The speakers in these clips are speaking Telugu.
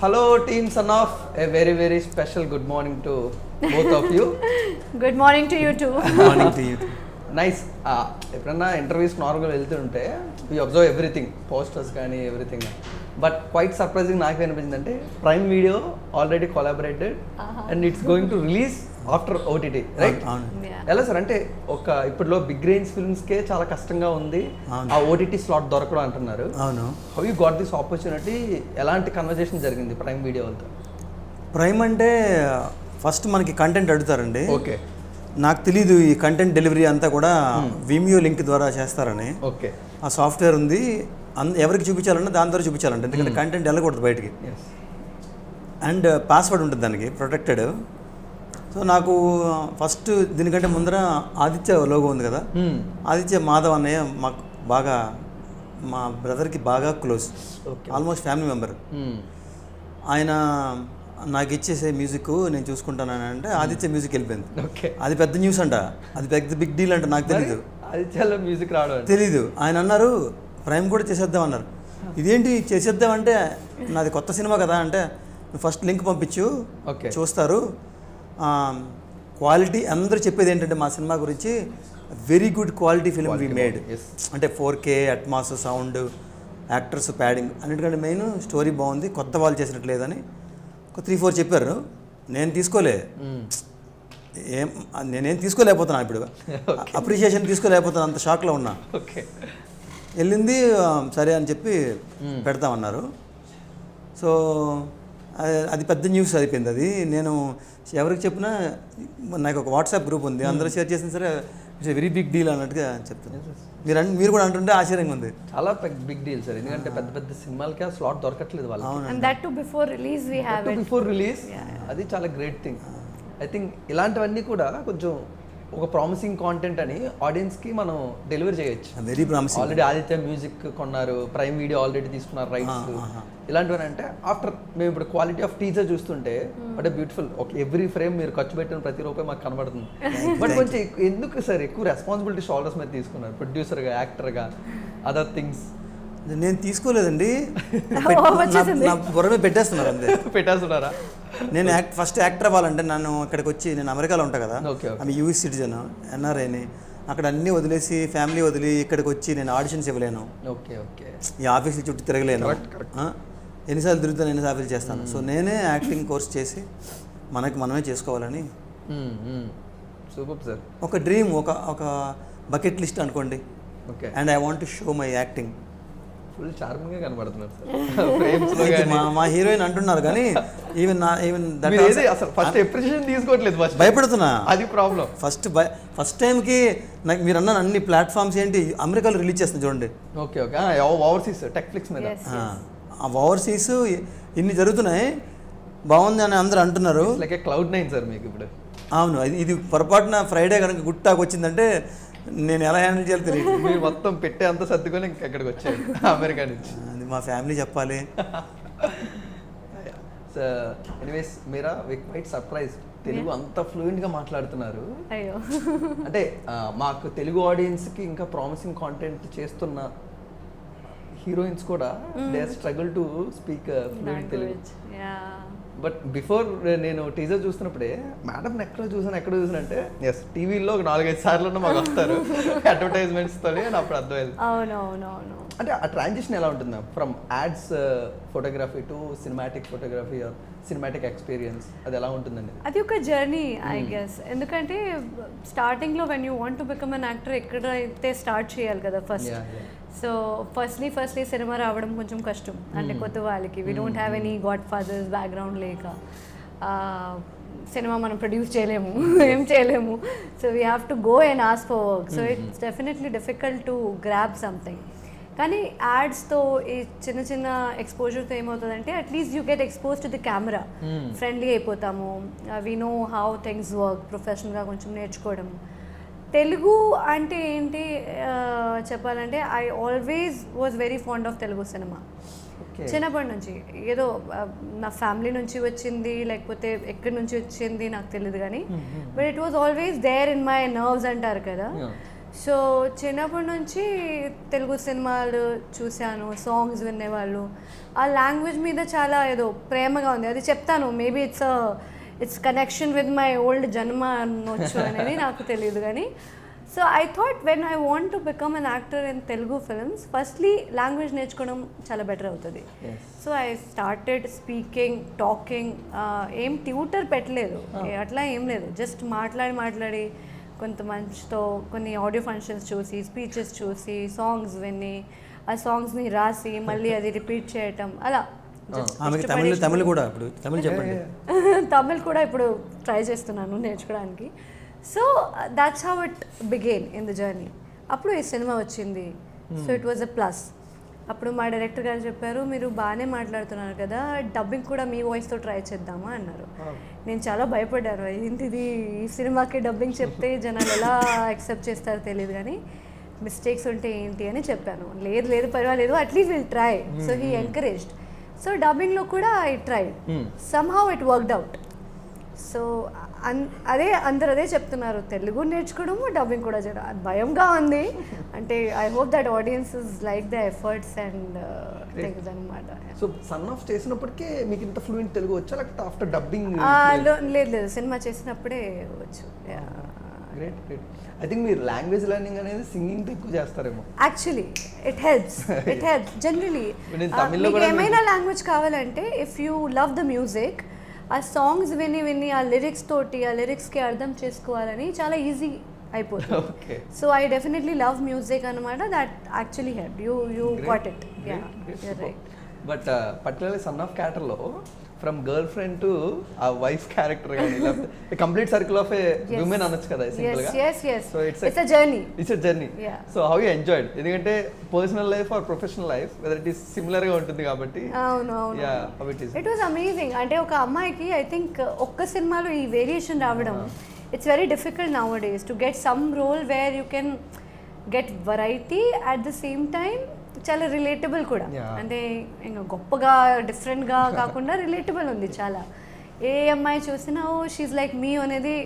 Hello, team Son of. A very, very special good morning to both of you. Good morning to you too. Good morning to you. Nice ఎప్పుడన్నా ఇంటర్వ్యూస్ నార్మల్గా వెళ్తుంటే వీ అబ్జర్వ్ ఎవ్రీథింగ్ పోస్టర్స్ కానీ ఎవ్రీథింగ్ బట్ క్వైట్ సర్ప్రైజింగ్ నాకు అనిపించింది అంటే prime video already collaborated and it's going to release after OTT right ఎలా సార్ అంటే ఒక ఇప్పట్లో బిగ్ రేంజ్ ఫిల్మ్స్కే చాలా కష్టంగా ఉంది ఆ ఓటీటీ స్లాట్ దొరకడం అంటున్నారు. అవును. How you got this opportunity? ఎలాంటి కన్వర్జేషన్ జరిగింది ప్రైమ్ వీడియో వాళ్ళతో? ప్రైమ్ అంటే ఫస్ట్ మనకి కంటెంట్ అడుగుతారండి. ఓకే. నాకు తెలీదు ఈ కంటెంట్ డెలివరీ అంతా కూడా విమియో లింక్ ద్వారా చేస్తారని. ఓకే. ఆ సాఫ్ట్వేర్ ఉంది, ఎవరికి చూపించాలన్నా దాని ద్వారా చూపించాలంటే, ఎందుకంటే కంటెంట్ వెళ్ళకూడదు బయటికి. అండ్ పాస్వర్డ్ ఉంటుంది దానికి, ప్రొటెక్టెడ్. సో నాకు ఫస్ట్ దీనికంటే ముందర ఆదిత్య లోగో ఉంది కదా, ఆదిత్య మాధవ్ అన్నయ్య మాకు బాగా, మా బ్రదర్కి బాగా క్లోజ్, ఆల్మోస్ట్ ఫ్యామిలీ మెంబర్. ఆయన నాకు ఇచ్చేసే మ్యూజిక్ నేను చూసుకుంటానని అంటే ఆదిత్య మ్యూజిక్ వెళ్ళిపోయింది. అది పెద్ద న్యూస్ అంట, అది పెద్ద బిగ్ డీల్ అంట. నాకు తెలీదు, ఆదిత్యలో మ్యూజిక్ రావడం తెలీదు. ఆయన అన్నారు ప్రైమ్ కూడా చేసేద్దాం అన్నారు. ఇదేంటి చేసేద్దామంటే, నాది కొత్త సినిమా కదా అంటే, నువ్వు ఫస్ట్ లింక్ పంపించు, చూస్తారు. క్వాలిటీ అందరూ చెప్పేది ఏంటంటే మా సినిమా గురించి very good quality film we made. అంటే 4K Atmos, sound, actors, padding, అన్నిటికంటే మెయిన్ స్టోరీ బాగుంది, కొత్త వాళ్ళు చేసినట్టు లేదని ఒక 3-4 చెప్పారు. నేను తీసుకోలే, నేనేం తీసుకోలేకపోతున్నాను ఇప్పుడు, అప్రిషియేషన్ తీసుకోలేకపోతున్నాను, అంత షాక్లో ఉన్నా. వెళ్ళింది సరే అని చెప్పి పెడతామన్నారు. సో అది పెద్ద న్యూస్ అయిపోయింది. అది నేను ఎవరికి చెప్పినా, నాకు ఒక వాట్సాప్ గ్రూప్ ఉంది, అందరూ షేర్ చేసిన సరే ఇట్స్ వెరీ బిగ్ డీల్ అన్నట్టుగా చెప్తున్నాను. మీరు కూడా అంటుంటే ఆశ్చర్యంగా ఉంది. చాలా బిగ్ డీల్ సార్, ఎందుకంటే పెద్ద పెద్ద సినిమాలకి ఆ స్లాట్ దొరకట్లేదు వాళ్ళకి. And that too before release we have it. Before release, అది చాలా గ్రేట్ థింగ్. ఐ థింక్ ఇలాంటివన్నీ కూడా కొంచెం ఒక ప్రామిసింగ్ కాంటెంట్ అని ఆడియన్స్కి మనం డెలివరీ చేయొచ్చు. Very promising. Already Aditya music కొన్నారు, ప్రైమ్ వీడియో ఆల్రెడీ తీసుకున్నారు రైట్స్. ఇలాంటివని అంటే ఆఫ్టర్ మేము ఇప్పుడు క్వాలిటీ ఆఫ్ టీజర్ చూస్తుంటే బట్ బ్యూటిఫుల్, ఒక ఎవ్రీ ఫ్రేమ్ మీరు ఖర్చు పెట్టిన ప్రతి రూపాయి మాకు కనబడుతుంది. బట్ కొంచెం ఎందుకు సార్ ఎక్కువ రెస్పాన్సిబిలిటీ షోల్డర్స్ మీద తీసుకున్నారు, ప్రొడ్యూసర్గా, యాక్టర్గా, అదర్ థింగ్స్? నేను తీసుకోలేదండి, బుర్రమే పెట్టేస్తున్నారు అంతే. పెట్టేస్తున్నారా? నేను ఫస్ట్ యాక్టర్ అవ్వాలంటే నన్ను ఇక్కడికి వచ్చి, నేను అమెరికాలో ఉంటా కదా, ఆమె యూఎస్ సిటిజన్, ఎన్ఆర్ఐని, అక్కడ అన్నీ వదిలేసి ఫ్యామిలీ వదిలి ఇక్కడికి వచ్చి నేను ఆడిషన్స్ ఇవ్వలేను. Okay okay. ఈ ఆఫీస్ చుట్టూ తిరగలేను, ఎన్నిసార్లు తిరుగుతాను, ఎన్నిసార్లు చేస్తాను. సో నేనే యాక్టింగ్ కోర్స్ చేసి మనమే చేసుకోవాలని. Super sir. ఒక డ్రీమ్, ఒక బకెట్ లిస్ట్ అనుకోండి. Okay. And I want to show my acting. Full చార్మింగ్గా కనబడుతున్నారు సార్. మా హీరోయిన్ అంటున్నారు కానీ ఈవెన్ అసలు ఫస్ట్ ఎప్రిషియేషన్ తీసుకోవట్లేదు, ఫస్ట్ భయపడుతున్నా, అది ప్రాబ్లం. ఫస్ట్ టైంకి నాకు మీరు అన్న అన్ని ప్లాట్ఫామ్స్ ఏంటి అమెరికాలో రిలీజ్ చేస్తుంది చూడండి. Okay okay. ఓవర్సీస్ టెక్ఫ్లిక్స్ మీద ఆ ఓవర్సీస్ ఇన్ని జరుగుతున్నాయి, బాగుంది అని అందరూ అంటున్నారు. లైక్ Cloud9 సార్ మీకు ఇప్పుడు. అవును, ఇది పొరపాటున ఫ్రైడే కనుక గుడ్ టాక్ వచ్చిందంటే నేను ఎలా హ్యాండిల్ చేయాలో తెలియదు. మీరు మొత్తం పెట్టే అంత సర్దుకొని ఇక్కడికి వచ్చారు అమెరికా నుంచి. అది మా ఫ్యామిలీ చెప్పాలి. ఎనీవేస్ మీరా క్వైట్ సర్ప్రైజ్, తెలుగు అంత ఫ్లూయెంట్గా మాట్లాడుతున్నారు. అంటే మాకు తెలుగు ఆడియన్స్కి ఇంకా ప్రామిసింగ్ కాంటెంట్ చేస్తున్న హీరోయిన్స్ కూడా they struggle to speak fluent Telugu. But before నేను టీజర్ చూస్తున్నప్పుడే మేడం ఎక్కడ చూసాను అంటే ఎస్ టీవీలో ఒక 4-5 సార్లు మాకు వస్తారు అడ్వర్టైజ్మెంట్స్తో, అని అప్పుడు అర్థమైంది. అవునవునవును. అంటే ఆ ట్రాన్సిషన్ ఎలా ఉంటుంది ma'am, from ads photography to cinematic photography or cinematic experience, అది ఎలా ఉంటుందండి? అది ఒక జర్నీ ఐ గెస్. ఎందుకంటే స్టార్టింగ్లో when you want to become an actor ఎక్కడైతే స్టార్ట్ చేయాలి కదా ఫస్ట్. సో ఫస్ట్లీ సినిమా రావడం కొంచెం కష్టం, అంటే కొత్త వాళ్ళకి. We don't have any god fathers background లేక సినిమా మనం ప్రొడ్యూస్ చేయలేము, ఏం చేయలేము. So we have to go and ask for work. So it's definitely difficult to grab something. కానీ యాడ్స్తో ఈ చిన్న ఎక్స్పోజర్తో ఏమవుతుందంటే at least you get expose to the camera, friendly అయిపోతాము. We know how things work, ప్రొఫెషనల్గా కొంచెం నేర్చుకోవడం. తెలుగు అంటే ఏంటి చెప్పాలంటే I always was very fond of Telugu cinema. చిన్నప్పటి నుంచి ఏదో నా ఫ్యామిలీ నుంచి వచ్చింది, లేకపోతే ఎక్కడి నుంచి వచ్చింది నాకు తెలియదు కానీ, but it was always there in my nerves అంటారు కదా. సో చిన్నప్పటి నుంచి తెలుగు సినిమాలు చూశాను, సాంగ్స్ వినేవాళ్ళు, ఆ లాంగ్వేజ్ మీద చాలా ఏదో ప్రేమగా ఉంది. అది చెప్తాను, maybe it's connection with my old జన్మ అనొచ్చు అనేది నాకు తెలియదు కానీ. So I thought when I want to become an actor in Telugu films, firstly language నేర్చుకోవడం చాలా బెటర్ అవుతుంది. So I started speaking, talking. ఏం ట్యూటర్ పెట్టలేదు, అట్లా ఏం లేదు, జస్ట్ మాట్లాడి కొంత మంచితో కొన్ని ఆడియో ఫంక్షన్స్ చూసి, స్పీచెస్ చూసి, సాంగ్స్ విని, ఆ సాంగ్స్ని రాసి మళ్ళీ అది రిపీట్ చేయటం, అలా. తమిళ్ కూడా ఇప్పుడు తమిళ్ చెప్పండి. తమిళ్ కూడా ఇప్పుడు ట్రై చేస్తున్నాను నేర్చుకోవడానికి. So that's how it began in the journey. అప్పుడు ఈ సినిమా వచ్చింది. So it was a plus. అప్పుడు మా డైరెక్టర్ గారు చెప్పారు, మీరు బాగానే మాట్లాడుతున్నారు కదా, డబ్బింగ్ కూడా మీ వాయిస్తో ట్రై చేద్దామా అన్నారు. నేను చాలా భయపడ్డాను, ఏంటిది ఈ సినిమాకి డబ్బింగ్ చెప్తే జనాలు ఎలా యాక్సెప్ట్ చేస్తారో తెలియదు కానీ మిస్టేక్స్ ఉంటే ఏంటి అని చెప్పాను. లేదు పర్వాలేదు, at least will try. So he encouraged. So డబ్బింగ్లో కూడా I try, somehow it worked out. So అందరు అదే చెప్తున్నారు, తెలుగు నేర్చుకోవడము డబ్బింగ్ కూడా చేయడం భయంగా ఉంది. అంటే I hope that audiences like the efforts and things అనమాట. సో సన్ ఆఫ్ చేసినప్పటికే మీకు ఇంత ఫ్లూయెంట్ తెలుగు వచ్చా, లేకపోతే ఆఫ్టర్ డబ్బింగ్? లేదు, సినిమా చేసినప్పుడే వచ్చు. గ్రేట్. ఐ థింక్ మీరు లాంగ్వేజ్ లెర్నింగ్ అనేది సింగింగ్ ఎక్కువ చేస్తారేమో. Actually it helps generally. మీకు ఏమైనా లాంగ్వేజ్ కావాలంటే, if you love the music, ఆ సాంగ్స్ విని ఆ లిరిక్స్ తోటి ఆ లిరిక్స్కి అర్థం చేసుకోవాలని చాలా ఈజీ అయిపోతుంది. So I definitely love music అనమాట. That actually help you got it. Right. But particularly son of క్యారెక్టర్లో from girlfriend to a wife character కానీ లేకపోతే complete circle of a women అనొచ్చు కదా సింపుల్ గా. So it's a journey. So how you enjoyed? ఎందుకంటే personal life or professional life whether it is similar గా ఉంటుంది కాబట్టి. అవును. It was amazing. అంటే ఒక అమ్మాయికి ఐ థింక్ ఒక్క సినిమాలో ఈ వేరియేషన్ రావడం, it's very difficult nowadays to get some role where you can get variety at the same time చాలా రిలేటబుల్ కూడా. అంటే ఇంకా గొప్పగా డిఫరెంట్గా కాకుండా రిలేటబుల్ ఉంది చాలా. ఏ అమ్మాయి చూసినా ఓ షీఈ్ లైక్ మీ అనేది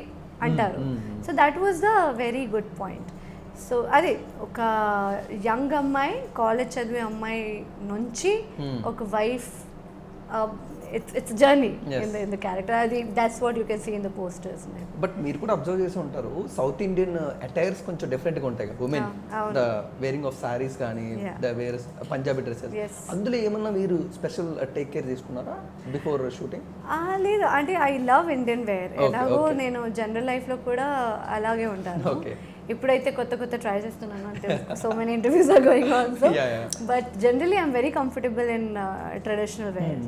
అంటారు. So that was the very good point. So అది ఒక యంగ్ అమ్మాయి, కాలేజ్ చదివే అమ్మాయి నుంచి ఒక wife, it's a journey in the character. That's what you can see in the posters. But మీరు కూడా అబ్జర్వ్ చేసి ఉంటారు, సౌత్ ఇండియన్ అటైర్స్ కొంచెం డిఫరెంట్గా ఉంటాయి కదా, women the wearing of saris కానీ ద వేర్ పంజాబీ డ్రెస్సెస్. అందులో ఏమన్నా మీరు స్పెషల్ టేక్ కేర్ తీసుకున్నారా బిఫోర్ షూటింగ్? లేదు, అంటే ఐ లవ్ ఇండియన్ వేర్. ఎలాగో నేను జనరల్ లైఫ్లో కూడా అలాగే ఉంటాను. ఇప్పుడైతే కొత్త ట్రై చేస్తున్నాను, అంటే so many interviews are going on. So but generally I'm very comfortable in traditional wear.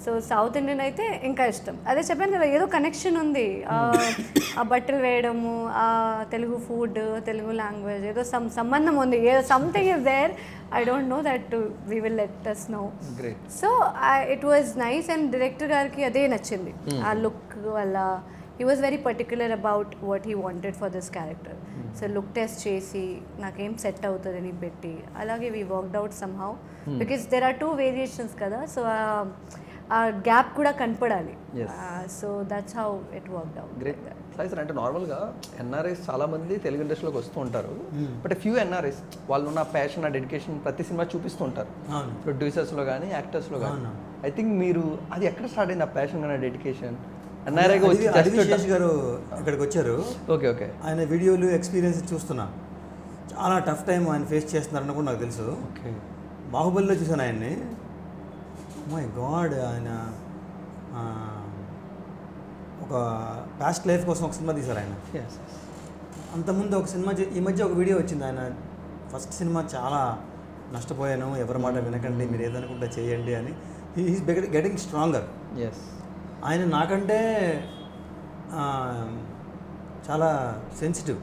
So South Indian అయితే ఇంకా ఇష్టం. అదే చెప్పాను కదా, ఏదో కనెక్షన్ ఉంది. ఆ బట్టలు వేయడము, ఆ తెలుగు ఫుడ్, తెలుగు లాంగ్వేజ్, ఏదో సంబంధం ఉంది, ఏదో something is there. I don't know that we will let us know. Great. So it was nice, and director gariki ade nachindi. Aa look valla he was very particular about what he wanted for this character. So look test chesi నాకు ఏం సెట్ అవుతుందని పెట్టి అలాగే we worked out somehow because there are two variations kada. So ఆ గ్యాప్ కూడా కనపడాలి. So that's how it worked out. Great. Sir అంటే నార్మల్గా ఎన్ఆర్ఐస్ చాలా మంది తెలుగు ఇండస్ట్రీలోకి వస్తూ ఉంటారు, బట్ ఫ్యూ ఎన్ఆర్ఐస్ వాళ్ళు ఉన్న ప్యాషన్, ఆ డెడికేషన్ ప్రతి సినిమా చూపిస్తూ ఉంటారు, ప్రొడ్యూసర్స్లో కానీ యాక్టర్స్లో కానీ. ఐ థింక్ మీరు అది ఎక్కడ స్టార్ట్ అయింది ఆ ప్యాషన్ కానీ డెడికేషన్? ఎన్ఆర్ఐగా వచ్చి అడివిశేష్ గారు ఇక్కడికి వచ్చారు. Okay okay. ఆయన వీడియోలు ఎక్స్పీరియన్స్ చూస్తున్నా, చాలా టఫ్ టైం ఆయన ఫేస్ చేస్తున్నారని కూడా నాకు తెలుసు. ఓకే. బాహుబలిలో చూసాను ఆయన్ని. మై గాడ్, ఆయన ఒక పాస్ట్ లైఫ్ కోసం ఒక సినిమా తీశారు ఆయన. అంతకుముందు ఒక సినిమా ఈ మధ్య ఒక వీడియో వచ్చింది, ఆయన ఫస్ట్ సినిమా చాలా నష్టపోయాను, ఎవరి మాట వినకండి, మీరు ఏదనుకుంటే చేయండి అని. He is getting stronger. ఆయన నాకంటే చాలా సెన్సిటివ్,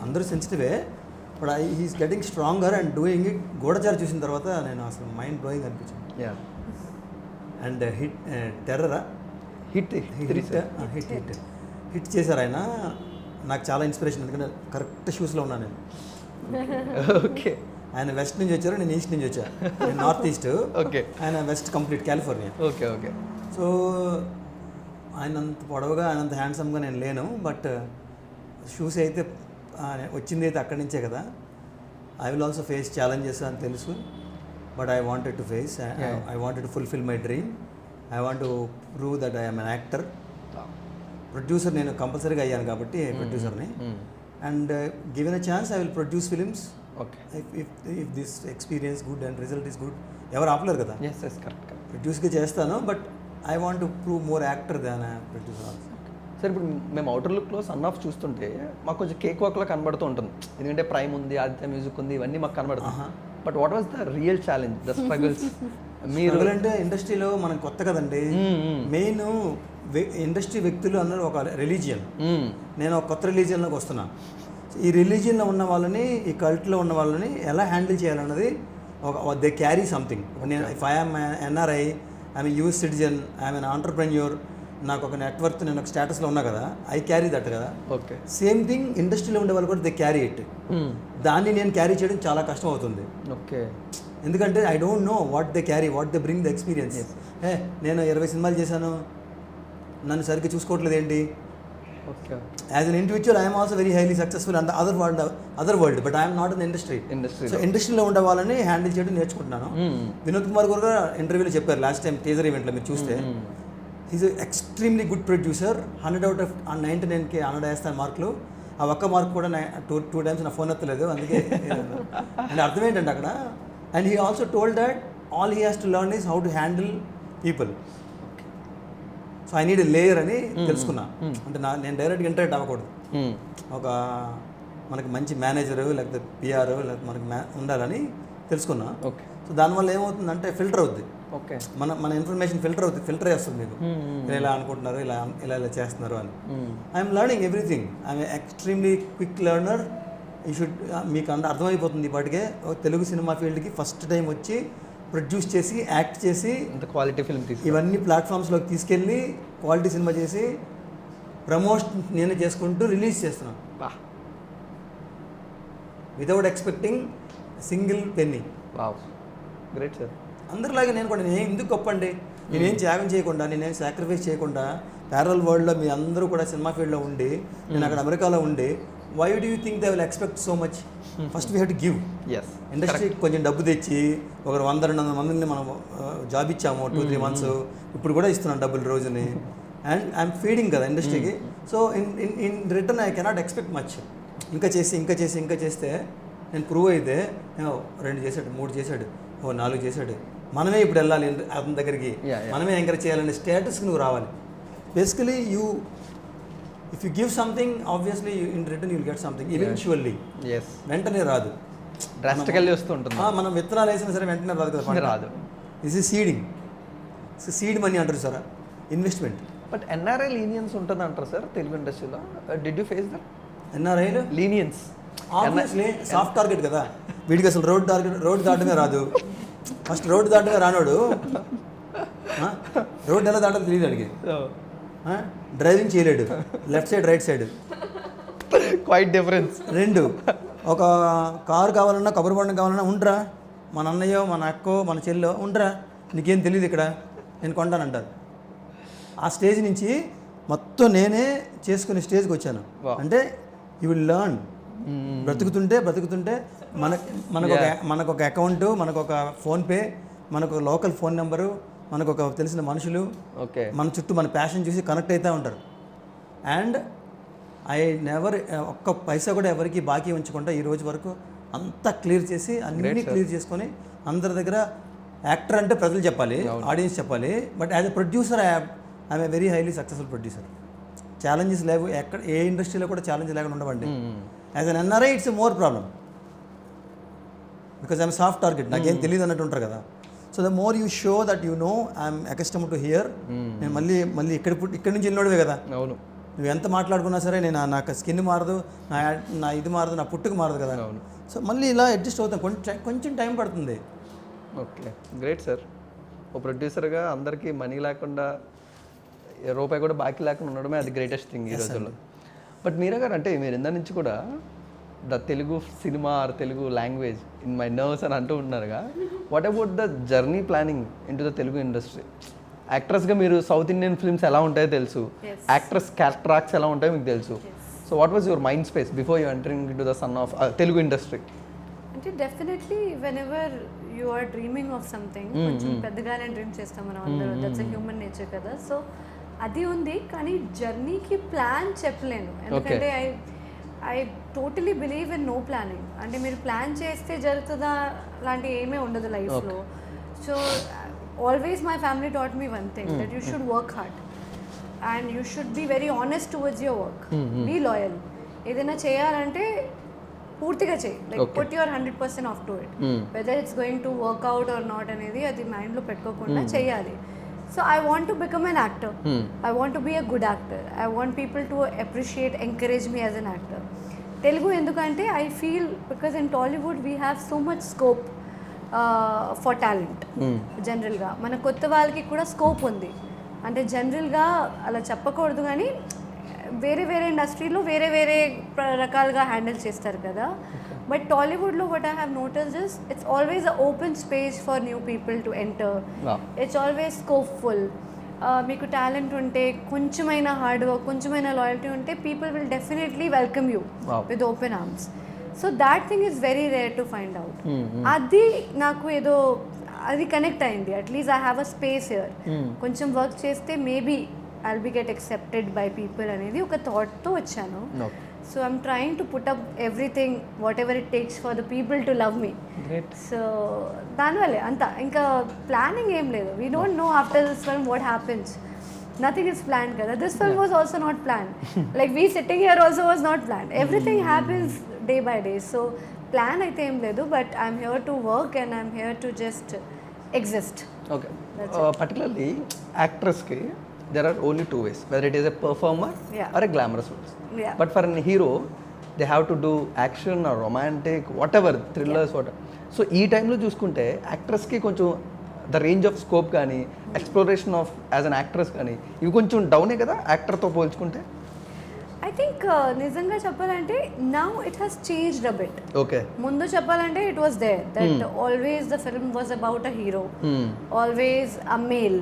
అందరూ సెన్సిటివే, but he is getting stronger and doing it. Goodachari చూసిన తర్వాత నేను అసలు మైండ్ బ్లోయింగ్ అనిపించింది. అండ్ టెర్రరా హిట్ చేశారు ఆయన. నాకు చాలా ఇన్స్పిరేషన్, ఎందుకంటే కరెక్ట్ షూస్లో ఉన్నాను నేను. ఓకే. ఆయన వెస్ట్ నుంచి వచ్చారు, నేను ఈస్ట్ నుంచి వచ్చాను, నేను నార్త్ ఈస్ట్. ఓకే. ఆయన west complete California. Okay okay. So ఆయన అంత పొడవుగా, ఆయన అంత హ్యాండ్సమ్గా నేను లేను, బట్ షూస్ అయితే వచ్చింది అయితే అక్కడి నుంచే కదా. I will also face challenges అని తెలుసు, but I wanted to face, I wanted to fulfil my dream, I want to prove that I'm an actor. Producer నేను కంపల్సరీగా అయ్యాను కాబట్టి ప్రొడ్యూసర్ని. And given a chance I will produce films. Okay, if this experience good and result is good, ఎవరు ఆపలేరు కదా. Yes yes correct. ప్రొడ్యూస్గా చేస్తాను, but I want to prove more actor than producer also. Sir ఇప్పుడు మేము అవుటర్ లుక్లో సన్ ఆఫ్ చూస్తుంటే మాకు కొంచెం కేక్ వాక్లో కనబడుతూ ఉంటుంది, ఎందుకంటే ప్రైమ్ ఉంది, ఆదిత్య మ్యూజిక్ ఉంది, ఇవన్నీ మాకు కనబడుతుంది. But what was the real challenge, the struggles? మీరు అంటే ఇండస్ట్రీలో మనం కొత్త కదండి, మెయిన్ ఇండస్ట్రీ వ్యక్తులు అన్నారు ఒక రిలీజియన్. నేను ఒక కొత్త రిలీజియన్లోకి వస్తున్నా. ఈ రిలీజియన్లో ఉన్న వాళ్ళని, ఈ కల్ట్లో ఉన్న వాళ్ళని ఎలా హ్యాండిల్ చేయాలన్నది ఒక దే క్యారీ సంథింగ్. నేను if I'm NRI, I'm US citizen, I'm N entrepreneur, నాకు ఒక నెట్వర్క్, నేను ఒక స్టేటస్లో ఉన్నా కదా, ఐ క్యారీ దట్ కదా. ఓకే, సేమ్ థింగ్ ఇండస్ట్రీలో ఉండే వాళ్ళు కూడా దే క్యారీ ఇట్. దాన్ని నేను క్యారీ చేయడం చాలా కష్టం అవుతుంది. ఓకే, ఎందుకంటే I don't know what they carry, what they bring the experience. నేను 20 సినిమాలు చేశాను, నన్ను సరిగ్గా చూసుకోవట్లేదు ఏంటి. Okay, as an individual I'm also very highly successful and other world, but I'm not in industry. So ఇండస్ట్రీలో ఉండే వాళ్ళని హ్యాండిల్ చేయడం నేర్చుకుంటున్నాను. వినోద్ కుమార్ గారు ఇంటర్వ్యూలో చెప్పారు లాస్ట్ టైం టీజర్ ఈవెంట్లో, మీరు చూస్తే is extremely good producer, 100 out of 99కి 100 వేస్తాను మార్కులు. ఆ ఒక్క మార్క్ కూడా టూ టైమ్స్ నా ఫోన్ ఎత్తలేదు, అందుకే. అండ్ అర్థం ఏంటంటే అక్కడ, and he also told that all he has to learn is how to handle people. So I need a layer అని తెలుసుకున్నా. అంటే నేను డైరెక్ట్గా ఇంటరాక్ట్ అవ్వకూడదు, ఒక మనకి మంచి మేనేజరు లేకపోతే పిఆర్ లేకపోతే మనకి ఉండాలని తెలుసుకున్నా. ఓకే, సో దానివల్ల ఏమవుతుందంటే ఫిల్టర్ అవుద్ది. ఓకే, మన ఇన్ఫర్మేషన్ ఫిల్టర్ అవుతుంది, ఫిల్టర్ వస్తుంది మీకు, ఇలా అనుకుంటున్నారు, ఇలా ఇలా చేస్తున్నారు అని. I'm learning everything, I'm extremely quick learner. You should, మీకు అర్థమైపోతుంది ఇప్పటికే. తెలుగు సినిమా ఫీల్డ్కి ఫస్ట్ టైం వచ్చి ప్రొడ్యూస్ చేసి, యాక్ట్ చేసి, క్వాలిటీ ఫిల్మ్ ఇవన్నీ ప్లాట్ఫామ్స్లోకి తీసుకెళ్ళి క్వాలిటీ సినిమా చేసి ప్రమోషన్ నేనే చేసుకుంటూ రిలీజ్ చేస్తున్నాను without expecting single Penney. Great sir. అందరిలాగే నేను కూడా, నేను ఎందుకు గొప్పండి, నేనేం త్యాగం చేయకుండా, నేనేం సాక్రిఫైస్ చేయకుండా, ప్యారల్ వరల్డ్లో మీ అందరూ కూడా సినిమా ఫీల్డ్లో ఉండి, నేను అక్కడ అమెరికాలో ఉండి, why do you think they will expect so much? First we have to give. ఇండస్ట్రీకి కొంచెం డబ్బు తెచ్చి, ఒక 100-200 మందిని మనం జాబ్ ఇచ్చాము 2-3 months, ఇప్పుడు కూడా ఇస్తున్నాను డబ్బులు రోజుని. అండ్ ఐఎమ్ ఫీడింగ్ కదా ఇండస్ట్రీకి. So in return I cannot expect much. ఇంకా చేస్తే నేను ప్రూవ్ అయితే 2 చేశాడు, 3 చేశాడు, 4 చేశాడు, మనమే ఇప్పుడు వెళ్ళాలి అతని దగ్గరికి, మనమే ఎంకరేజ్ చేయాలనే స్టేటస్కి నువ్వు రావాలి. Basically if you give something, obviously in return you will get something eventually. వెంటనే రాదు, డ్రాస్టికల్లీ వస్తూ ఉంటుంది. మనం విత్తనాలు వేసినా సరే వెంటనే రాదు కదా, రాదు. This is seeding. Seed money అంటారు sir, investment. But NRI leniency ఉంటుంది అంటారు సార్ తెలుగు ఇండస్ట్రీలో. Did you face that? ఎన్ఆర్ఐలో లీనియన్స్ ఆబ్వియస్లీ సాఫ్ట్ టార్గెట్ కదా, వీడికి అసలు రోడ్ దాటమే రాదు. ఫస్ట్ రోడ్డు దాటమే రానోడు రోడ్డు ఎలా దాటాలో తెలియదు అడిగి, డ్రైవింగ్ చేయలేడు, left side right side quite difference. 2 ఒక కారు కావాలన్నా, కొబ్బరి బండం కావాలన్నా, ఉండరా మన అన్నయ్యో, మన అక్కో, మన చెల్లో, ఉండరా నీకేం తెలియదు ఇక్కడ, నేను కొంటానంటారు. ఆ స్టేజ్ నుంచి మొత్తం నేనే చేసుకునే స్టేజ్కి వచ్చాను. అంటే యూ విల్ లెర్న్. బ్రతుకుతుంటే మనకు ఒక అకౌంట్, మనకు ఒక ఫోన్పే, మనకు లోకల్ ఫోన్ నెంబరు, మనకు ఒక తెలిసిన మనుషులు, ఓకే, మన చుట్టూ మన ప్యాషన్ చూసి కనెక్ట్ అవుతూ ఉంటారు. అండ్ ఐ నెవర్ ఒక్క పైసా కూడా ఎవరికి బాకీ ఉంచకుండా ఈ రోజు వరకు అంతా క్లియర్ చేసి, అన్నీ క్లియర్ చేసుకొని, అందరి దగ్గర యాక్టర్ అంటే ప్రజలు చెప్పాలి, ఆడియన్స్ చెప్పాలి, but as a producer I'm a very highly successful producer. Challenges లేవు, ఎక్కడ ఏ ఇండస్ట్రీలో కూడా ఛాలెంజ్ లేకుండా ఉండవండి. As an NRI it's more problem because I'm soft target, నాకేం తెలియదు అన్నట్టు ఉంటారు కదా. So the more you show that you know I'm accustom to hear. నేను మళ్ళీ ఇక్కడి నుంచి వెళ్ళినోడివే కదా. అవును, నువ్వు ఎంత మాట్లాడుకున్నా సరే నేను నాకు స్కిన్ మారదు, నా ఇది మారదు, నా పుట్టుకు మారదు కదా. సో మళ్ళీ ఇలా అడ్జస్ట్ అవుతాం, కొంచెం టైం పడుతుంది. Okay, great sir. ఓ ప్రొడ్యూసర్గా అందరికీ మనీ లేకుండా, రూపాయి కూడా బాకీ లేకుండా ఉండడమే అది గ్రేటెస్ట్ థింగ్ ఈ రోజుల్లో. బట్ మీరా గారు, అంటే మీరు ఇందా నుంచి కూడా the Telugu cinema or Telugu language in my nerves అని అంటూ ఉన్నారుగా. What about the journey planning in to the Telugu industry? యాక్ట్రెస్గా మీరు సౌత్ ఇండియన్ ఫిల్మ్స్ ఎలా ఉంటాయో తెలుసు, యాక్ట్రెస్ క్యారెక్టర్ ఆర్క్స్ ఎలా ఉంటాయో మీకు తెలుసు. So what was your mind space before you entering in to the son of Telugu industry? అంటే definitely whenever you are dreaming of something, కొంచెం పెద్దగానే డ్రీమ్ చేస్తాం మనం అందరూ, దట్స్ అ హ్యూమన్ నేచర్ కదా. సో అది ఉంది, కానీ జర్నీకి ప్లాన్ చెప్పలేను, ఎందుకంటే I totally believe in no planning. అంటే మీరు ప్లాన్ చేస్తే జరుగుతుందా లాంటి ఏమీ ఉండదు లైఫ్లో. So always my family taught me one thing, that you should work hard and you should be very honest towards your work, be loyal. ఏదైనా చేయాలంటే పూర్తిగా చేయి, like put your 100% of to it, whether it's going to work out or not అనేది అది మైండ్లో పెట్టుకోకుండా చేయాలి. So I want to become an actor. I want to be a good actor. I want people to appreciate, encourage me as an actor. Telugu endukante I feel because in Tollywood we have so much scope for talent. General ga mana kotta valki kuda scope undi. Ante general ga ala cheppakoodu gaani వేరే వేరే ఇండస్ట్రీలో వేరే వేరే రకాలుగా హ్యాండిల్ చేస్తారు కదా. బట్ టాలీవుడ్లో what I have noticed is it's always a open space for new people to enter. It's always scopeful. మీకు టాలెంట్ ఉంటే, కొంచెమైనా హార్డ్ వర్క్, కొంచెమైనా లాయల్టీ ఉంటే people will definitely welcome you with open arms. So that thing is very rare to find out. అది నాకు ఏదో అది కనెక్ట్ అయింది. At least I have a space here. కొంచెం వర్క్ చేస్తే maybe I'll be get accepted by people అనేది ఒక థాట్తో వచ్చాను. So I'm trying to put up everything whatever it takes for the people to love me. So దానివల్లే అంతా, ఇంకా ప్లానింగ్ ఏం లేదు. We don't know after this film what happens. Nothing is plan కదా. This film was also not plan, like we sitting here also was not plan. Everything happens day by day. So plan అయితే ఏం లేదు, but I'm here to work and I'm here to just exist. Okay. Particularly యాక్ట్రెస్కి there are only two ways, whether it is a performer or a glamorous role. But for a hero they have to do action or romantic, whatever, thrillers, whatever. So ee time lo chuskunte actress ki koncham the range of scope gaani exploration of as an actress gaani ivi koncham down e kada actor tho polchukunte. I think నిజంగా చెప్పాలంటే now it has changed a bit. Okay. ముందు చెప్పాలంటే it was there that always the film was about a hero. Always a male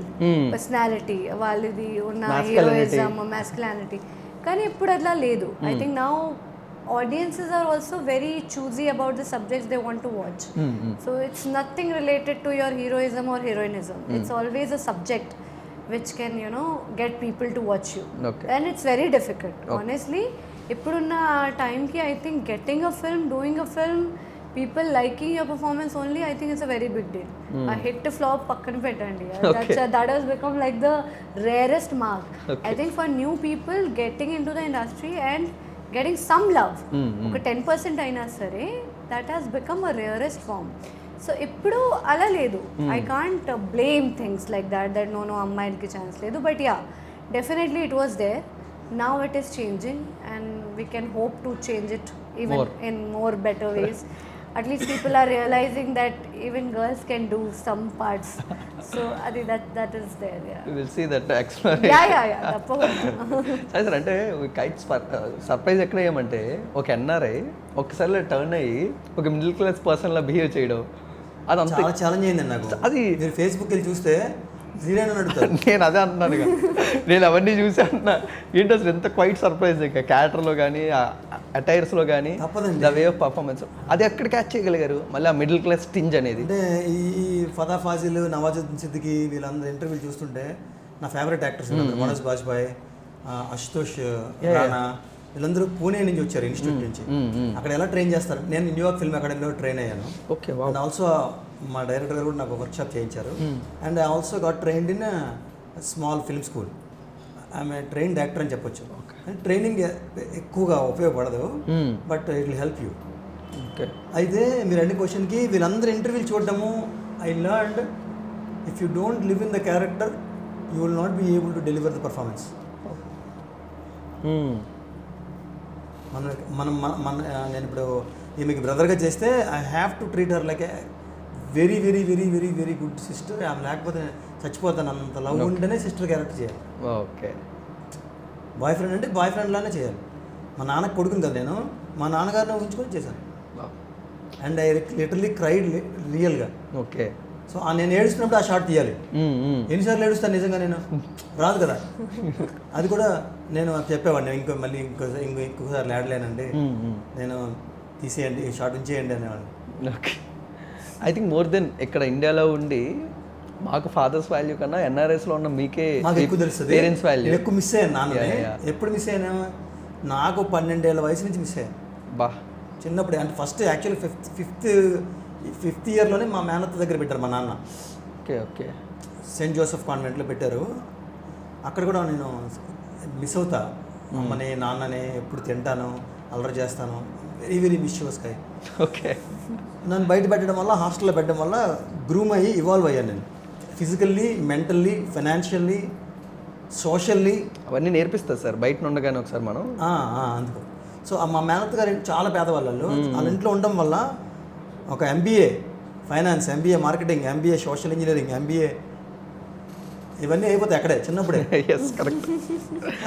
personality, వాళ్ళది ఉన్న heroism, masculinity. కానీ ఇప్పుడు అట్లా లేదు. I think now audiences are also very choosy about the subjects they want to watch. So it's nothing related to your heroism or heroinism. It's always a subject which can, you know, get people to watch you. Okay. And it's very difficult. Honestly, ఇప్పుడున్న టైంకి I think getting a film, doing a film, people liking your performance only, I think it's a very big deal. A hit to flop pakkana petandi. That has become like the rarest mark. I think for new people getting into the industry and getting some love, ఒక 10% అయినా సరే, that has become a rarest form. So ఇప్పుడు అలా లేదు. I can't blame things like that no అమ్మాయిలకి ఛాన్స్ లేదు. But ya, definitely it was there. Now it is changing and we can hope to change it even in more better ways. At least people are realizing that even girls can do some parts. So అది that is there. Will see that exploration. Ya తప్పకుండా. సార్ అంటే కైట్ సర్ప్రైజ్ ఎక్కడ ఏమంటే ఒక ఎన్ఆర్ఐ ఒక్కసారి టర్న్ అయ్యి ఒక మిడిల్ క్లాస్ పర్సన్లా బిహేవ్ చేయడం, అది అంత చాలా ఛాలెంజ్ అయిందండి నాకు. అది మీరు ఫేస్బుక్ వెళ్ళి చూస్తే నేను అదే అంటున్నాను. నేను అవన్నీ చూసి అంటున్నా, ఏంటి అసలు ఎంత క్వైట్ సర్ప్రైజ్. ఇంకా క్యారెక్టర్లో కానీ అటైర్స్లో కానీ ద వే ఆఫ్ పర్ఫార్మెన్స్ అది ఎక్కడ క్యాచ్ చేయగలిగారు మళ్ళీ ఆ మిడిల్ క్లాస్ టింజ్ అనేది. అంటే ఈ ఫదా ఫాజిల్, నవాజుద్దీన్ సిద్దికి వీళ్ళందరూ ఇంటర్వ్యూలు చూస్తుంటే నా ఫేవరెట్ యాక్టర్స్ మనోజ్ బాజ్పాయ్, అశుతోష్ రాణా, వీళ్ళందరూ పూణే నుంచి వచ్చారు, ఇన్స్టిట్యూట్ నుంచి. అక్కడ ఎలా ట్రైన్ చేస్తారు, నేను న్యూయార్క్ ఫిల్మ్ అకాడమీలో ట్రైన్ అయ్యాను. ఓకే. అండ్ ఆల్సో మా డైరెక్టర్ గారు కూడా నాకు వర్క్షాప్ చేయించారు. And I also got trained in small film school. ఆమె ట్రైన్డ్ యాక్టర్ అని చెప్పొచ్చు. అండ్ ట్రైనింగ్ ఎక్కువగా ఉపయోగపడదు, but it will help you. Okay. అయితే మీరు అన్ని క్వశ్చన్కి వీళ్ళందరూ ఇంటర్వ్యూలు చూడడము, I learned if you don't live in the character you will not be able to deliver the performance. నేను ఇప్పుడు ఈమెకి బ్రదర్గా చేస్తే I have to treat her like a very very very very very good sister. ఆమె లేకపోతే చచ్చిపోతాను, అంత లవ్ ఉంటేనే సిస్టర్ క్యారెక్టర్ చేయాలి. ఓకే. బాయ్ ఫ్రెండ్ అంటే బాయ్ ఫ్రెండ్ లానే చేయాలి. మా నాన్నకు కొడుకుని కదా నేను, మా నాన్నగారిని ఊహించుకొని చేశాను. అండ్ ఐ లిటరలీ క్రైడ్ రియల్గా. ఓకే. సో నేను ఏడుస్తున్నప్పుడు ఆ షాట్ తీయాలి. ఎన్నిసార్లు ఏడుస్తాను నిజంగా నేను, రాదు కదా. అది కూడా నేను చెప్పేవాడిని, ఇంకొకసారి ఆడలేనండి, నేను తీసేయండి, ఈ షాట్ ఉంచేయండి అనేవాడిని. Okay. I think more than ఇక్కడ ఇండియాలో ఉండి మాకు ఫాదర్స్ వాల్యూ కన్నా ఎన్ఆర్ఎస్లో ఉన్న మీకే మాకు ఎక్కువ తెలుస్తుంది. పేరెంట్స్ వాల్యూ ఎక్కువ మిస్ అయ్యాను నాన్నని. ఎప్పుడు మిస్ అయ్యాను? నాకు 12 ఏళ్ళ వయసు నుంచి మిస్ అయ్యాను. బా చిన్నప్పుడు అంటే ఫస్ట్ యాక్చువల్లీ ఫిఫ్త్ ఇయర్లోనే మా మేనత్త దగ్గర పెట్టారు మా నాన్న. Okay okay. సెయింట్ జోసెఫ్ కాన్వెంట్లో పెట్టారు. అక్కడ కూడా నేను మిస్ అవుతా, అమ్మని నాన్నని ఎప్పుడు తింటాను, అల్లరి చేస్తాను, వెరీ వెరీ మిస్యూస్ కాయ. ఓకే. నన్ను బయట పెట్టడం వల్ల, హాస్టల్లో పెట్టడం వల్ల గ్రూమ్ అయ్యి ఇవాల్వ్ అయ్యాను నేను, ఫిజికల్లీ, మెంటల్లీ, ఫైనాన్షియల్లీ, సోషల్లీ. అవన్నీ నేర్పిస్తారు సార్ బయట ఉండగానే ఒకసారి మనం. అందుకు. సో మా మేనత్ గారు చాలా పేదవాళ్ళు, వాళ్ళ ఇంట్లో ఉండడం వల్ల ఒక MBA finance, MBA marketing, MBA social engineering, MBA ఇవన్నీ అయిపోతాయి అక్కడే చిన్నప్పుడే. కరెక్ట్.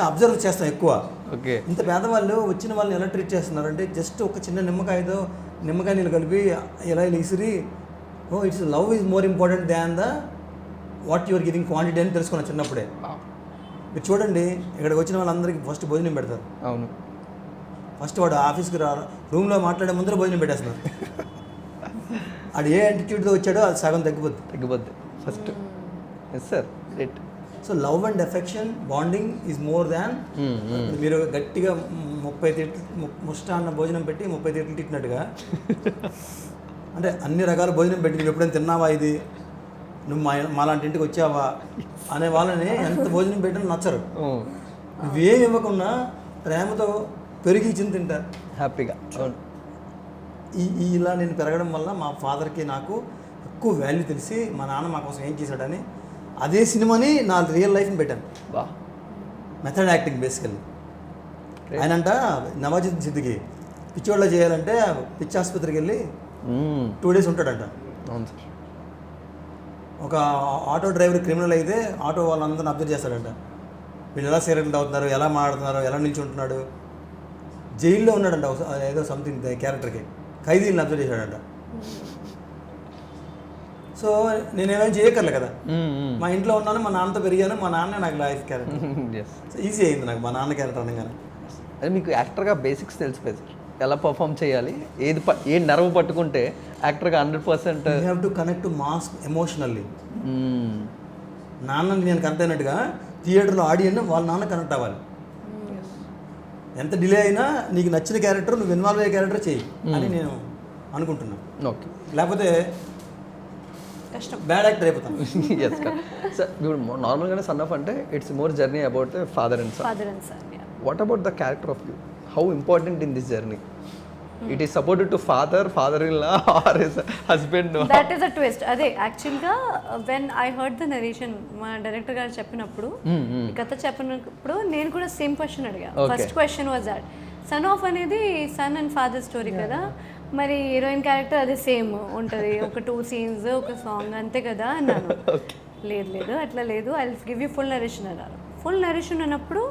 అబ్జర్వ్ చేస్తాం ఎక్కువ. ఓకే. ఇంత పేదవాళ్ళు వచ్చిన వాళ్ళని ఎలా ట్రీట్ చేస్తున్నారంటే జస్ట్ ఒక చిన్న నిమ్మకాయ నీళ్ళు కలిపి ఇలా ఇసిరి, it's love is more important than the what your giving quantity అని తెలుసుకున్నాను చిన్నప్పుడే. మీరు చూడండి, ఇక్కడికి వచ్చిన వాళ్ళందరికీ ఫస్ట్ భోజనం పెడతారు. అవును. ఫస్ట్ వాడు ఆఫీస్కి రూమ్లో మాట్లాడే ముందర భోజనం పెట్టేస్తున్నారు. అది ఏ యాటిట్యూడ్తో వచ్చాడో అది సగం తగ్గిపోద్ది first. Yes sir, right. So love and affection bonding is more than మీరు గట్టిగా 30 తిట్లు ముష్టాన్న భోజనం పెట్టి 30 తిట్లు తిట్టినట్టుగా, అంటే అన్ని రకాల భోజనం పెట్టి నువ్వు ఎప్పుడైనా తిన్నావా, ఇది నువ్వు మాలాంటి ఇంటికి వచ్చావా అనే వాళ్ళని ఎంత భోజనం పెట్టినా నచ్చరు. నువ్వేమి ఇవ్వకుండా ప్రేమతో పెరిగి ఇచ్చిన తింటారు హ్యాపీగా. ఇలా నేను పెరగడం వల్ల మా ఫాదర్కి నాకు ఎక్కువ వాల్యూ తెలిసి మా నాన్న మా కోసం ఏం చేశాడని అదే సినిమాని నా రియల్ లైఫ్ని పెట్టాను. Method acting basically. ఆయనంట నవాజుద్దీన్ సిద్దికి పిచ్చోళ్ళ చేయాలంటే పిచ్చి ఆసుపత్రికి వెళ్ళి 2 days ఉంటాడంట. అవును సార్. ఒక ఆటో డ్రైవర్ క్రిమినల్ అయితే ఆటో వాళ్ళందరిని అబ్జర్వ్ చేస్తాడంట, వీళ్ళు ఎలా సిగరెట్లు తాగుతున్నారు, ఎలా మాట్లాడుతున్నారు, ఎలా నిల్చుంటున్నాడు. జైల్లో ఉన్నాడంట ఏదో సంథింగ్ క్యారెక్టర్కి, ఖైదీలను అబ్జర్వ్ చేశాడంట. సో నేనేమైనా చేయక్కర్లే కదా, మా ఇంట్లో ఉన్నాను, మా నాన్నతో పెరిగాను, మా నాన్న నాకు లైఫ్ క్యారెక్టర్. ఈజీ అయింది నాకు మా నాన్న క్యారెక్టర్ అనగానే. అదే మీకు యాక్టర్గా బేసిక్స్ తెలిసిపోయింది సార్, ఎలా పర్ఫామ్ చేయాలి, ఏ నర్వ్ పట్టుకుంటే యాక్టర్గా 100% you have to connect to mass emotionally. నాన్నని నేను కనెక్ట్ అయినట్టుగా థియేటర్లో ఆడియన్ వాళ్ళ నాన్న కనెక్ట్ అవ్వాలి. ఎంత డిలే అయినా నీకు నచ్చిన క్యారెక్టర్, నువ్వు ఇన్వాల్వ్ అయ్యే క్యారెక్టర్ చేయి అని నేను అనుకుంటున్నాను. ఓకే. లేకపోతే బ్యాడ్ యాక్టర్ అయిపోతాను. Yes sir. ఇప్పుడు నార్మల్గానే సన్ ఆఫ్ అంటే it's more journey about the father and son. What about the character of you? How important in this journey? It is supported to father in law or is husband? That is a twist. అదే యాక్చువల్గా when I heard the narration మా డైరెక్టర్ గారు చెప్పినప్పుడు, ఈ కథ చెప్పినప్పుడు నేను కూడా సేమ్ క్వశ్చన్ అడిగా. First question was that son of అనేది సన్ అండ్ ఫాదర్ స్టోరీ కదా, మరి హీరోయిన్ క్యారెక్టర్ అదే సేమ్ ఉంటుంది, ఒక 2 scenes ఒక సాంగ్ అంతే కదా అన్నాను. లేదు అట్లా లేదు, I give you full narration అన్నారు. ఫుల్ నరేషన్ అన్నప్పుడు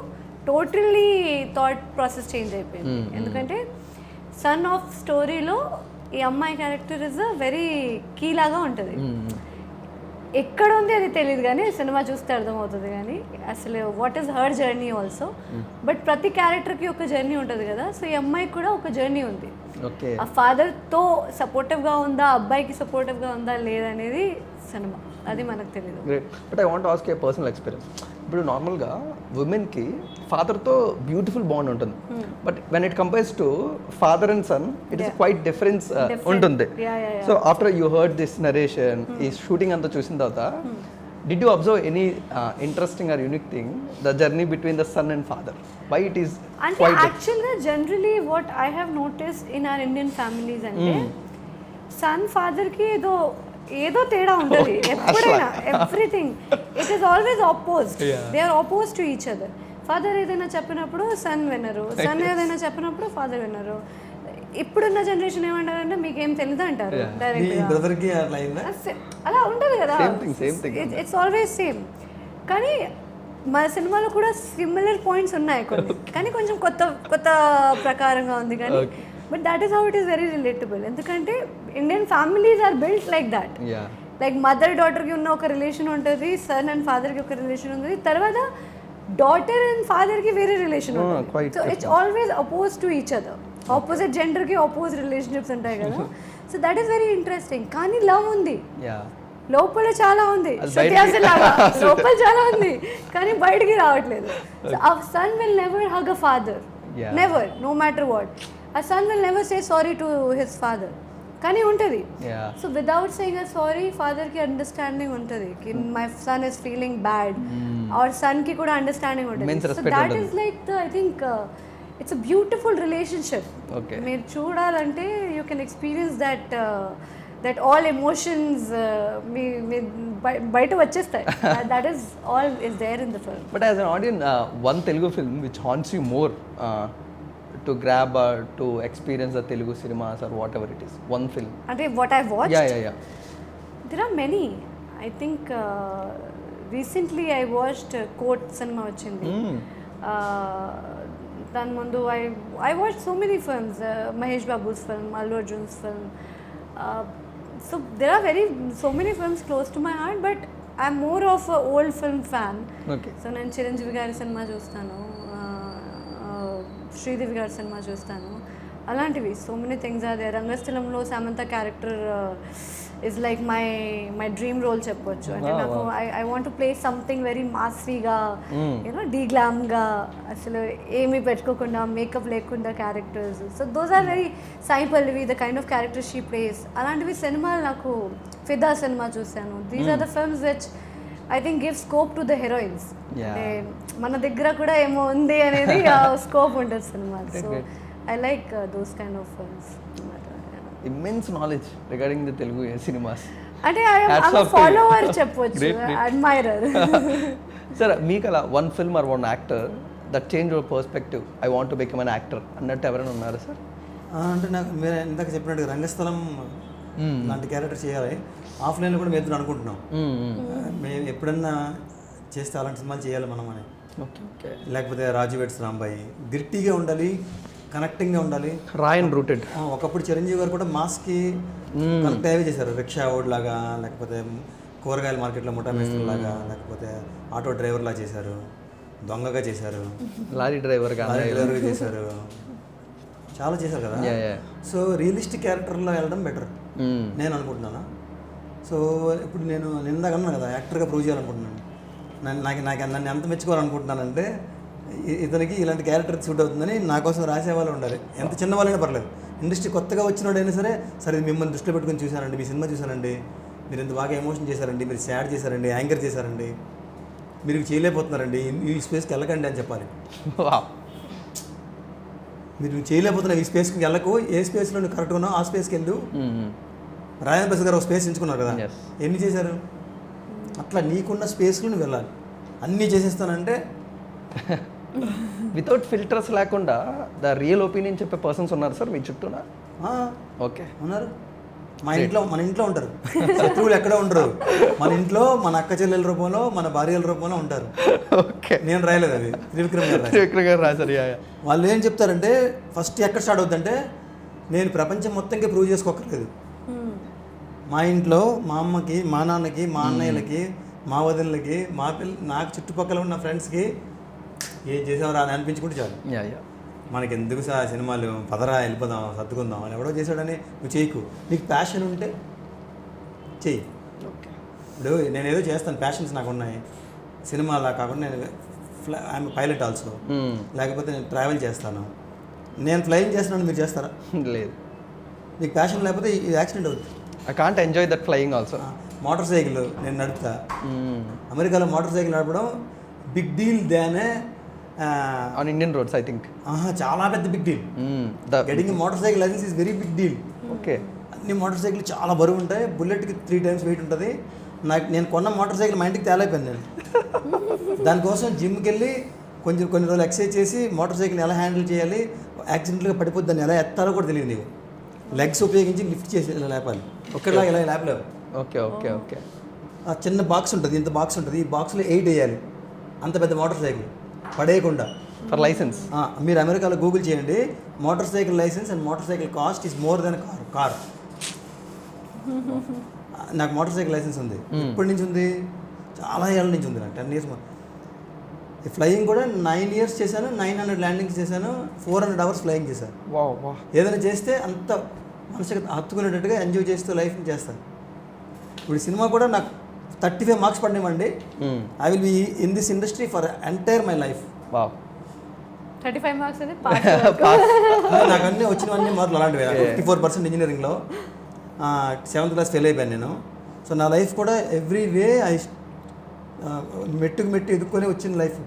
టోటల్లీ థాట్ ప్రాసెస్ చేంజ్ అయిపోయింది. ఎందుకంటే సన్ ఆఫ్ స్టోరీలో ఈ అమ్మాయి character is a very key లాగా ఉంటుంది. ఎక్కడ ఉంది అది తెలియదు కానీ సినిమా చూస్తే అర్థమవుతుంది. కానీ అసలు what is her journey also. But ప్రతి క్యారెక్టర్కి ఒక జర్నీ ఉంటుంది కదా, సో ఈ అమ్మాయికి కూడా ఒక జర్నీ ఉంది. ఆ ఫాదర్తో సపోర్టివ్గా ఉందా, అబ్బాయికి సపోర్టివ్గా ఉందా లేదనేది సినిమా, అది మనకు తెలియదు. But I want ask a personal experience. ఇప్పుడు నార్మల్గా ఉమెన్కి ఫాదర్తో బ్యూటిఫుల్ బాండ్ ఉంటుంది, but when it compares to father and son it is quite difference ఉంటుంది. So after you heard this narration, ఈ షూటింగ్ అంతా చూసిన తర్వాత did you observe any interesting or unique thing, the journey between the son and father, why it is quite actually generally what I have noticed in our Indian families ante son father ki ఏదో తేడా ఉంటుంది ఎప్పుడైనా. Everything it is always opposed. They are opposed to each other. Father ఏదైనా చెప్పినప్పుడు సన్ వినరు, సన్ ఏదైనా చెప్పినప్పుడు ఫాదర్ వినరు. ఇప్పుడున్న జనరేషన్ ఏమంటారంటే మీకేం తెలియదు అంటారు డైరెక్ట్గా. అలా ఉంటుంది కదా, ఇట్స్ ఆల్వేస్ సేమ్. కానీ మన సినిమాలో కూడా సిమిలర్ పాయింట్స్ ఉన్నాయి కొన్ని, కానీ కొంచెం కొత్త ప్రకారంగా ఉంది. కానీ but that is how it is very relatable. ఎందుకంటే Indian families are built like that. Like mother డాటర్కి ఉన్న ఒక రిలేషన్ ఉంటుంది, సన్ అండ్ ఫాదర్కి ఒక రిలేషన్ ఉంటుంది, తర్వాత డాటర్ అండ్ ఫాదర్కి వేరే రిలేషన్ ఉంటుంది. So it's always oppose to each other, opposite జెండర్కి ఆపోజిట్ రిలేషన్షిప్స్ ఉంటాయి కదా. So that is very interesting. కానీ లవ్ ఉంది, లోపల చాలా ఉంది, లోపల చాలా ఉంది, కానీ బయటికి రావట్లేదు. A son will never hug a father, never, no matter what. A son will never say sorry to his father, కానీ ఉంటుంది. So without saying a sorry ఫాదర్కి అండర్స్టాండింగ్ ఉంటుంది, my son is feeling bad, or సన్కి కూడా అండర్స్టాండింగ్ ఉంటుంది. So that is like the, I think it's a beautiful relationship. మీరు చూడాలంటే you can experience that all emotions మీ బయట వచ్చేస్తాయి. That is all is there in the film. But as an audience, one Telugu film which haunts you more to grab to experience the Telugu cinemas or whatever it is, one film? Ante what I've watched? Yeah. There are many. I think recently I watched Court cinema vachindi. Dan mundu I watched so many films, Mahesh Babu's film, Allu Arjun's film. So there are so many films close to my heart, but I'm more of a old film fan. Okay. So నేను చిరంజీవి గారి సినిమా చూస్తాను, శ్రీదేవి గారి సినిమా చూస్తాను, అలాంటివి. So many things are there. రంగస్థలంలో Samantha character is like my dream role చెప్పొచ్చు. అంటే నాకు I want to play something very మాస్రీగా, యూనో డీగ్లామ్గా, అసలు ఏమీ పెట్టుకోకుండా, మేకప్ లేకుండా characters. So those are very Sai Pallavi, the kind of character she plays. అలాంటివి సినిమాలు నాకు, ఫిదా సినిమా చూశాను. These are the films which I think give scope to the heroines. అంటే మన దగ్గర కూడా ఏమో ఉంది అనేది స్కోప్ ఉంటుంది cinema. So I like those kind of films. Immense knowledge regarding the Telugu cinemas. అంటే ఐ యామ్ a follower చెప్పొచ్చు, admirer. Sir, మీకలా one film or one actor that changed your perspective, I want to become an actor అన్నట్టు ఎవరైనా ఉన్నారా సార్? అంటే నాకు మీరు ఇందాక చెప్పినట్టు రంగస్థలం లాంటి క్యారెక్టర్ చేయాలి. ఆఫ్లైన్లో కూడా మేము అనుకుంటున్నాం, మేము ఎప్పుడన్నా చేస్తే అలాంటి సినిమాలు చేయాలి మనం అని. లేకపోతే రాజు వెడ్స్ రాంబాయి, గ్రిట్టీగా ఉండాలి, కనెక్టింగ్గా ఉండాలి, రా అండ్ రూటెడ్. ఒకప్పుడు చిరంజీవి గారు కూడా మాస్కి కనెక్ట్ అయ్యే చేశారు. రిక్షా ఓడ్ లాగా, లేకపోతే కూరగాయల మార్కెట్లో ముఠా మేస్త్రి లాగా, లేకపోతే ఆటో డ్రైవర్ లాగా చేశారు, దొంగగా చేశారు, లారీ డ్రైవర్గా చేశారు, చాలా చేశారు కదా. సో రియలిస్టిక్ క్యారెక్టర్లో వెళ్ళడం బెటర్ నేను అనుకుంటున్నాను. సో ఇప్పుడు నేను ఇందాక అన్నాను కదా, యాక్టర్గా ప్రూవ్ చేయాలనుకుంటున్నాను. నాకు నన్ను ఎంత మెచ్చుకోవాలనుకుంటున్నానంటే, ఇతనికి ఇలాంటి క్యారెక్టర్ సూట్ అవుతుందని నా కోసం రాసేవాళ్ళు ఉండాలి. ఎంత చిన్నవాళ్ళైనా పర్లేదు. ఇండస్ట్రీ కొత్తగా వచ్చినోడైనా సరే మిమ్మల్ని దృష్టిలో పెట్టుకుని చూశానండి, మీ సినిమా చూశానండి, మీరు ఎంత బాగా ఎమోషన్ చేశారండి, మీరు సాడ్ చేశారండి, యాంకర్ చేశారండి, మీరు చేయలేకపోతున్నారండి, ఈ స్పేస్కి వెళ్ళకండి అని చెప్పాలి. మీరు చేయలేకపోతున్నా, ఈ స్పేస్కి వెళ్ళకు, ఏ స్పేస్లో నువ్వు కరెక్ట్గా ఉన్నావు ఆ స్పేస్కి వెళ్ళు. రాజేంద్ర ప్రసాద్ గారు ఒక స్పేస్ ఎంచుకున్నారు కదా, ఎన్ని చేశారు? అట్లా నీకున్న స్పేస్లో నువ్వు వెళ్ళాలి. అన్నీ చేసేస్తానంటే వితౌట్ ఫిల్టర్స్ లేకుండా ద రియల్ ఒపీనియన్ చెప్పే పర్సన్స్ ఉన్నారు సార్ మీ చుట్టూనా? ఓకే, ఉన్నారు. మన ఇంట్లో ఉంటారు, శత్రువులు ఎక్కడ ఉండరు. మన ఇంట్లో మన అక్క చెల్లెల రూపంలో, మన భార్యల రూపంలో ఉంటారు. ఓకే, నేను రాయలేదు, అది త్రివిక్రమ్ గారు రాశారు. వాళ్ళు ఏం చెప్తారంటే, ఫస్ట్ ఎక్కడ స్టార్ట్ అవుతుందంటే, నేను ప్రపంచం మొత్తంగా ప్రూవ్ చేసుకోకర్లేదు. మా ఇంట్లో మా అమ్మకి, మా నాన్నకి, మా అన్నయ్యలకి, మా వదినలకి, నాకు చుట్టుపక్కల ఉన్న ఫ్రెండ్స్కి ఏం చేసావురా అని అనిపించుకుంటే చాలు. మనకి ఎందుకు సార్ సినిమాలు, పదరా వెళ్ళిపోదాం, సర్దుకుందాం అని ఎవడో చేశాడని నువ్వు చేయకు. నీకు ప్యాషన్ ఉంటే చెయ్యి. ఇప్పుడు నేను ఏదో చేస్తాను, ప్యాషన్స్ నాకు ఉన్నాయి. సినిమా అలా కాకుండా నేను ఐఎమ్ పైలట్ ఆల్సో, లేకపోతే నేను ట్రావెల్ చేస్తాను. నేను ఫ్లయింగ్ చేస్తున్నాను, మీరు చేస్తారా? లేదు. నీకు ప్యాషన్ లేకపోతే ఈ యాక్సిడెంట్ అవుతుంది. I can't enjoy that flying also. Motorcycle నేను నడుపుతా. అమెరికాలో మోటార్ సైకిల్ నడపడం బిగ్ డీల్ దానే on Indian roads I think. చాలా పెద్ద big deal. Getting motorcycle license is very big deal. Okay, అన్ని మోటార్ సైకిల్ చాలా బరువు ఉంటాయి, బుల్లెట్కి 3 times వెయిట్ ఉంటుంది. నేను కొన్న మోటార్ సైకిల్ మా ఇంటికి తేలైపోయాను నేను. దానికోసం జిమ్కి వెళ్ళి కొన్ని రోజులు ఎక్సర్సైజ్ చేసి మోటార్ సైకిల్ ఎలా హ్యాండిల్ చేయాలి, యాక్సిడెంట్గా పడిపోద్ది, దాన్ని ఎలా ఎత్తాలో కూడా తెలియదు. నీకు లెగ్స్ ఉపయోగించి లిఫ్ట్ చేసి ఇలా లేపాలి, ఒక్కలా ఇలా లేపలేవు. Okay okay okay. ఆ చిన్న బాక్స్ ఉంటుంది, ఇంత బాక్స్ ఉంటుంది, ఈ బాక్స్లో 8 వేయాలి. అంత పెద్ద మోటార్ సైకిల్ పడేయకుండా. ఫర్ లైసెన్స్ మీరు అమెరికాలో గూగుల్ చేయండి, motorcycle licence and motorcycle cost is more than car. నాకు మోటార్ సైకిల్ లైసెన్స్ ఉంది. ఎప్పటి నుంచి ఉంది? చాలా ఏళ్ళ నుంచి ఉంది నాకు, 10 years. ఫ్లయింగ్ కూడా 9 years చేశాను, 900 ల్యాండింగ్స్ చేశాను, 400 hours ఫ్లయింగ్ చేశాను. ఏదైనా చేస్తే అంత మనసుకి హత్తుకునేటట్టుగా ఎంజాయ్ చేస్తూ లైఫ్ని చేస్తాను. ఇప్పుడు సినిమా కూడా నాకు 35 marks పడినామండి. I will be in this industry for entire my life. 35 marks అనేది నాకు అన్నీ వచ్చినవన్నీ మొదలు అలాంటివి. 54% ఇంజనీరింగ్లో 7th class ఫెయిల్ అయిపోయాను నేను. సో నా లైఫ్ కూడా ఎవ్రీ వే మెట్టుకు మెట్టు ఎదుర్కొని వచ్చిన లైఫ్.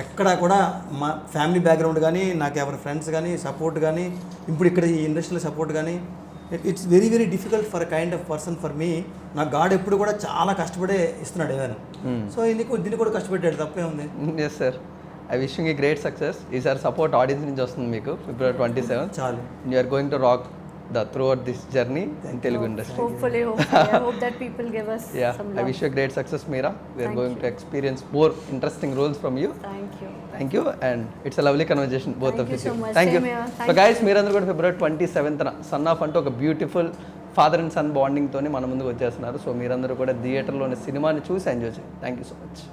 ఎక్కడ కూడా మా ఫ్యామిలీ బ్యాక్గ్రౌండ్ కానీ, నాకు ఎవరి ఫ్రెండ్స్ కానీ సపోర్ట్ కానీ, ఇప్పుడు ఇక్కడ ఈ ఇండస్ట్రీలో సపోర్ట్ కానీ, it's very very difficult for kind of person for me. నాకు గాడ్ ఎప్పుడు కూడా చాలా కష్టపడే ఇస్తున్నాడు ఏదైనా. సో దీన్ని కూడా కష్టపెట్టాడు, తప్పే ఉంది. ఎస్ సార్, ఐ విషింగ్ ఈ గ్రేట్ సక్సెస్. ఈసారి సపోర్ట్ ఆడియన్స్ నుంచి వస్తుంది మీకు February 27th. చాలు. You are going to rock throughout this journey in Telugu industry. Hopefully, I hope that people give us some love. I wish you a great success, Meera. We are going to experience more interesting roles from you. Thank you, and it's a lovely conversation both of you. So much. Thank you. So guys, మీరందరూ కూడా February 27th సన్ ఆఫ్ అంటూ ఒక beautiful father and son bonding తోని మన ముందుకు వచ్చేస్తున్నారు. సో మీరందరూ కూడా థియేటర్లోని సినిమాని చూసి ఎంజాయ్ చేయండి. Thank you so much.